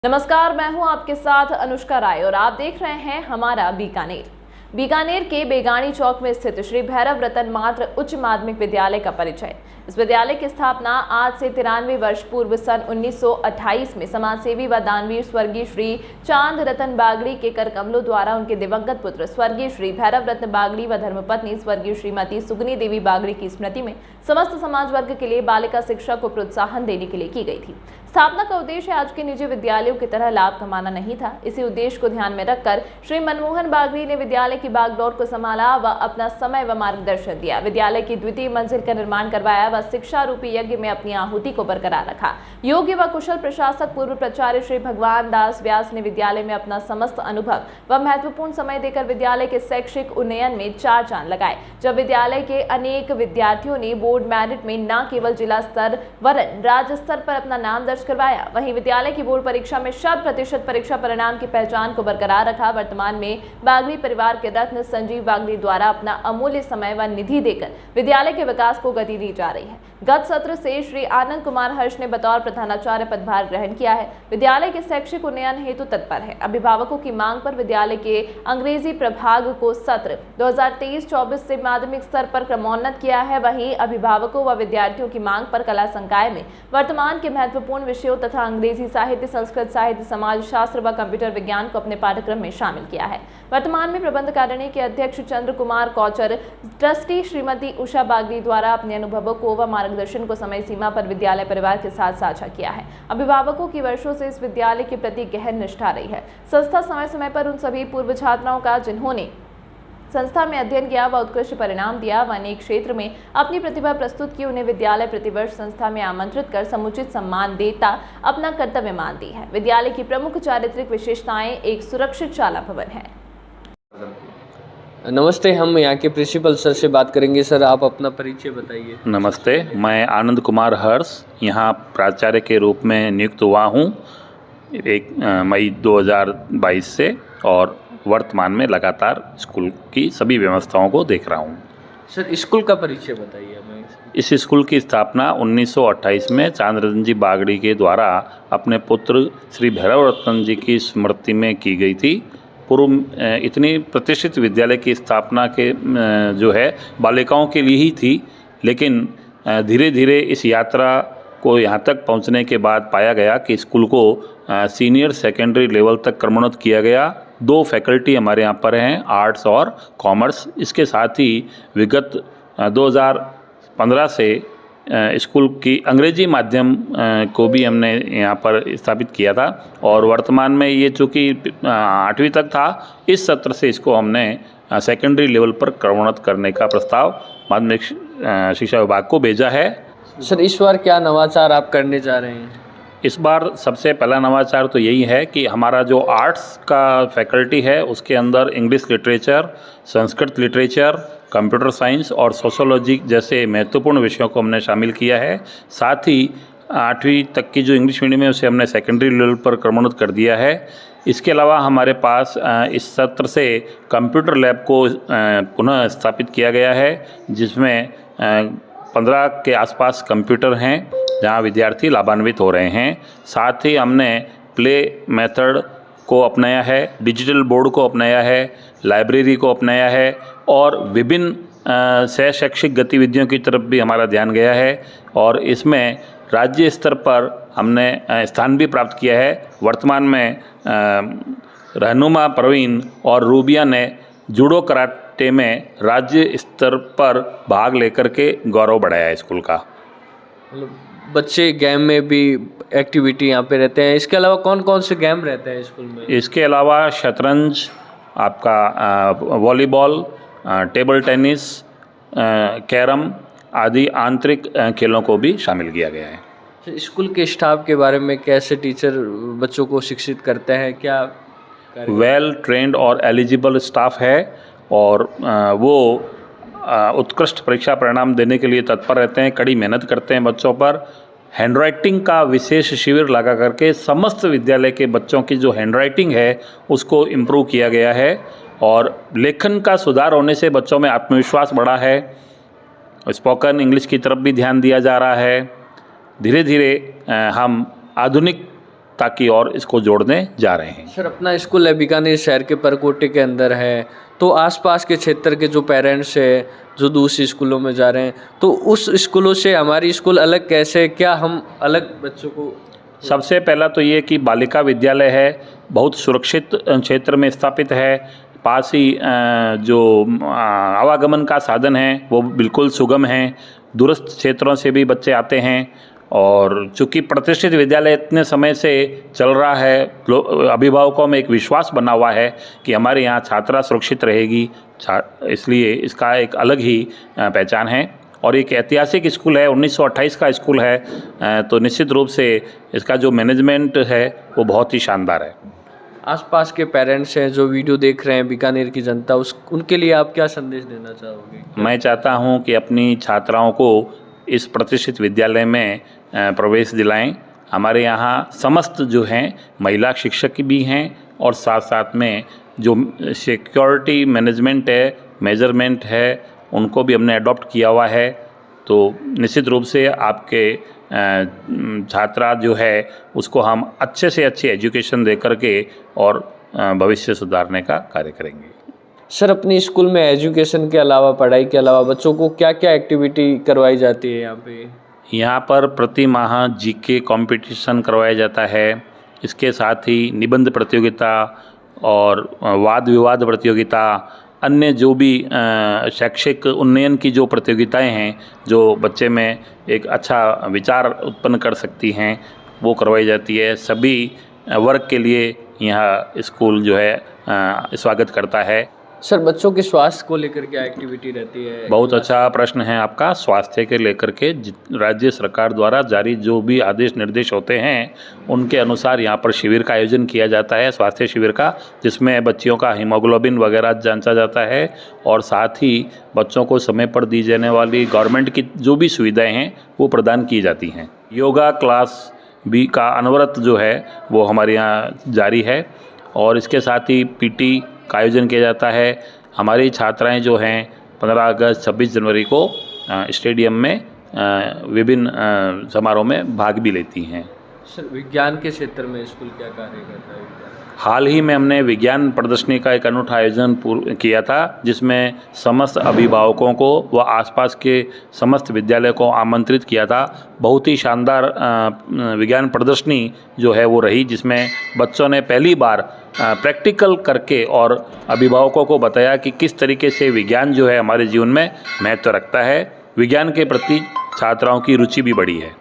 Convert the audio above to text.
नमस्कार, मैं हूं आपके साथ अनुष्का राय और आप देख रहे हैं हमारा बीकानेर। बीकानेर के बेगानी चौक में स्थित श्री भैरव रतन मात्र उच्च माध्यमिक विद्यालय का परिचय। इस विद्यालय की स्थापना आज से 93 वर्ष पूर्व सन 1928 में समाजसेवी व दानवीर स्वर्गीय श्री चांद रतन बागड़ी के कर कमलों द्वारा उनके दिवंगत पुत्र स्वर्गीय श्री भैरव रतन बागड़ी व धर्मपत्नी स्वर्गीय श्रीमती सुगनी देवी बागड़ी की स्मृति में समस्त समाज वर्ग के लिए बालिका शिक्षा को प्रोत्साहन देने के लिए की गई थी। स्थापना का उद्देश्य आज के निजी विद्यालयों की तरह लाभ कमाना नहीं था। इसी उद्देश्य को ध्यान में रखकर श्री मनमोहन बागड़ी ने विद्यालय की बागडोर को संभाला व अपना समय व मार्गदर्शन दिया। विद्यालय की द्वितीय मंजिल का निर्माण करवाया व शिक्षा रूपी यज्ञ में अपनी आहुति को बरकरार रखा। योग्य व कुशल प्रशासक पूर्व प्राचार्य श्री भगवान दास व्यास ने विद्यालय में अपना समस्त अनुभव व महत्वपूर्ण समय देकर विद्यालय के शैक्षिक उन्नयन में चार चांद लगाए। जब विद्यालय के अनेक विद्यार्थियों ने बोर्ड मेरिट में न केवल जिला स्तर वरन राज्य स्तर पर अपना नाम दर्ज करवाया, वहीं विद्यालय की बोर्ड परीक्षा में 100% परीक्षा परिणाम की पहचान को बरकरार रखा। वर्तमान में बागड़ी परिवार के रत्न संजीव बागड़ी द्वारा अपना अमूल्य समय व निधि देकर विद्यालय के विकास को गति दी जा रही है। गत सत्र से श्री आनंद कुमार हर्ष ने बतौर प्रधानाचार्य पदभार ग्रहण किया है। विद्यालय के शैक्षिक उन्नयन हेतु तत्पर है। अभिभावकों की मांग पर विद्यालय के अंग्रेजी प्रभाग को सत्र 2023-24 से माध्यमिक स्तर पर क्रमोन्नत किया है। वहीं अभिभावकों व विद्यार्थियों की मांग पर कला संकाय में वर्तमान के महत्वपूर्ण विषयों तथा अंग्रेजी साहित्य, संस्कृत साहित्य, समाज शास्त्र व कंप्यूटर विज्ञान को अपने पाठ्यक्रम में शामिल किया है। वर्तमान में प्रबंध कार्यालय के अध्यक्ष चंद्र कुमार कौचर, ट्रस्टी श्रीमती उषा बागड़ी द्वारा अपने अनुभवों को व मार्गदर्शन को समय सीमा पर विद्यालय परिवार के साथ साझा किया है। अभिभावकों की वर्षों से इस विद्यालय के प्रति गहन निष्ठा रही है। संस्था समय समय पर उन सभी पूर्व छात्राओं का जिन्होंने संस्था में अध्ययन किया व उत्कृष्ट परिणाम दिया व अनेक क्षेत्र में अपनी प्रतिभा प्रस्तुत की, उन्हें विद्यालय प्रतिवर्ष संस्था में आमंत्रित कर समुचित सम्मान देता अपना कर्तव्य मानती है। विद्यालय की प्रमुख चारित्रिक विशेषताएं एक सुरक्षित शाला भवन है। नमस्ते, हम यहाँ के प्रिंसिपल सर से बात करेंगे। सर, आप अपना परिचय बताइए। नमस्ते, मैं आनंद कुमार हर्ष यहाँ प्राचार्य के रूप में नियुक्त हुआ हूँ 1 मई 2022 से और वर्तमान में लगातार स्कूल की सभी व्यवस्थाओं को देख रहा हूँ। सर, स्कूल का परिचय बताइए हमें। इस स्कूल की स्थापना 1928 में चांद रतन जी बागड़ी के द्वारा अपने पुत्र श्री भैरव रतन जी की स्मृति में की गई थी। पूर्व इतनी प्रतिष्ठित विद्यालय की स्थापना के जो है बालिकाओं के लिए ही थी, लेकिन धीरे धीरे इस यात्रा को यहाँ तक पहुँचने के बाद पाया गया कि स्कूल को सीनियर सेकेंडरी लेवल तक क्रमोन्नत किया गया। 2 फैकल्टी हमारे यहाँ पर हैं, आर्ट्स और कॉमर्स। इसके साथ ही विगत 2015 से स्कूल की अंग्रेजी माध्यम को भी हमने यहाँ पर स्थापित किया था और वर्तमान में ये चूँकि 8वीं तक था, इस सत्र से इसको हमने सेकेंडरी लेवल पर क्रमोन्नत करने का प्रस्ताव माध्यमिक शिक्षा विभाग को भेजा है। सर, इस बार क्या नवाचार आप करने जा रहे हैं? इस बार सबसे पहला नवाचार तो यही है कि हमारा जो आर्ट्स का फैकल्टी है उसके अंदर English literature, Sanskrit literature, computer science और सोशोलॉजी जैसे महत्वपूर्ण विषयों को हमने शामिल किया है। साथ ही 8वीं तक की जो इंग्लिश मीडियम है उसे हमने सेकेंडरी लेवल पर क्रमोन्नत कर दिया है। इसके अलावा हमारे पास इस सत्र से कंप्यूटर लैब को पुनः स्थापित किया गया है, जिसमें 15 के आसपास कंप्यूटर हैं जहां विद्यार्थी लाभान्वित हो रहे हैं। साथ ही हमने प्ले मेथड को अपनाया है, डिजिटल बोर्ड को अपनाया है, लाइब्रेरी को अपनाया है और विभिन्न सह शैक्षिक गतिविधियों की तरफ भी हमारा ध्यान गया है और इसमें राज्य स्तर पर हमने स्थान भी प्राप्त किया है। वर्तमान में रहनुमा प्रवीण और रूबिया ने जूडो कराटे में राज्य स्तर पर भाग लेकर के गौरव बढ़ाया है स्कूल का। बच्चे गेम में भी एक्टिविटी यहाँ पे रहते हैं। इसके अलावा कौन कौन से गेम रहते हैं स्कूल में? इसके अलावा शतरंज, आपका वॉलीबॉल, टेबल टेनिस, कैरम आदि आंतरिक खेलों को भी शामिल किया गया है। स्कूल के स्टाफ के बारे में कैसे टीचर बच्चों को शिक्षित करते हैं, क्या? वेल ट्रेंड और एलिजिबल स्टाफ है और वो उत्कृष्ट परीक्षा परिणाम देने के लिए तत्पर रहते हैं, कड़ी मेहनत करते हैं बच्चों पर। हैंडराइटिंग का विशेष शिविर लगा करके समस्त विद्यालय के बच्चों की जो हैंडराइटिंग है उसको इम्प्रूव किया गया है और लेखन का सुधार होने से बच्चों में आत्मविश्वास बढ़ा है। स्पोकन इंग्लिश की तरफ भी ध्यान दिया जा रहा है। धीरे धीरे हम आधुनिक ताकि और इसको जोड़ने जा रहे हैं। सर, अपना स्कूल है बीकानेर शहर के परकोटे के अंदर है, तो आसपास के क्षेत्र के जो पेरेंट्स है जो दूसरी स्कूलों में जा रहे हैं, तो उस स्कूलों से हमारी स्कूल अलग कैसे, क्या हम अलग बच्चों को? सबसे पहला तो ये कि बालिका विद्यालय है, बहुत सुरक्षित क्षेत्र में स्थापित है, पास ही जो आवागमन का साधन है वो बिल्कुल सुगम है, दूरस्थ क्षेत्रों से भी बच्चे आते हैं। और चूँकि प्रतिष्ठित विद्यालय इतने समय से चल रहा है, अभिभावकों में एक विश्वास बना हुआ है कि हमारे यहाँ छात्रा सुरक्षित रहेगी, इसलिए इसका एक अलग ही पहचान है। और एक ऐतिहासिक स्कूल है, 1928 का स्कूल है, तो निश्चित रूप से इसका जो मैनेजमेंट है वो बहुत ही शानदार है। आसपास के पेरेंट्स हैं जो वीडियो देख रहे हैं, बीकानेर की जनता, उनके लिए आप क्या संदेश देना चाहोगे? मैं चाहता हूं कि अपनी छात्राओं को इस प्रतिष्ठित विद्यालय में प्रवेश दिलाएं। हमारे यहाँ समस्त जो हैं महिला शिक्षक भी हैं और साथ साथ में जो सिक्योरिटी मैनेजमेंट है, मेजरमेंट है, उनको भी हमने अडॉप्ट किया हुआ है। तो निश्चित रूप से आपके छात्रा जो है उसको हम अच्छे से अच्छी एजुकेशन दे करके और भविष्य सुधारने का कार्य करेंगे। सर, अपनी स्कूल में एजुकेशन के अलावा, पढ़ाई के अलावा बच्चों को क्या क्या एक्टिविटी करवाई जाती है यहाँ पे? यहाँ पर प्रति माह जीके कंपटीशन करवाया जाता है। इसके साथ ही निबंध प्रतियोगिता और वाद विवाद प्रतियोगिता, अन्य जो भी शैक्षिक उन्नयन की जो प्रतियोगिताएं हैं जो बच्चे में एक अच्छा विचार उत्पन्न कर सकती हैं, वो करवाई जाती है। सभी वर्ग के लिए यह स्कूल जो है स्वागत करता है। सर, बच्चों के स्वास्थ्य को लेकर क्या एक्टिविटी रहती है? बहुत अच्छा प्रश्न है आपका। स्वास्थ्य के लेकर के राज्य सरकार द्वारा जारी जो भी आदेश निर्देश होते हैं उनके अनुसार यहाँ पर शिविर का आयोजन किया जाता है, स्वास्थ्य शिविर का, जिसमें बच्चियों का हीमोग्लोबिन वगैरह जांचा जाता है और साथ ही बच्चों को समय पर दी जाने वाली गवर्नमेंट की जो भी सुविधाएँ हैं वो प्रदान की जाती हैं। योगा क्लास भी का अनवरत जो है वो हमारे यहाँ जारी है और इसके साथ ही पीटी का आयोजन किया जाता है। हमारी छात्राएं जो हैं 15 अगस्त 26 जनवरी को स्टेडियम में विभिन्न समारोह में भाग भी लेती हैं। सर, विज्ञान के क्षेत्र में स्कूल क्या कार्य करता है? हाल ही में हमने विज्ञान प्रदर्शनी का एक अनूठा आयोजन किया था, जिसमें समस्त अभिभावकों को व आसपास के समस्त विद्यालय को आमंत्रित किया था। बहुत ही शानदार विज्ञान प्रदर्शनी जो है वो रही, जिसमें बच्चों ने पहली बार प्रैक्टिकल करके और अभिभावकों को बताया कि किस तरीके से विज्ञान जो है हमारे जीवन में महत्व रखता है। विज्ञान के प्रति छात्राओं की रुचि भी बढ़ी है।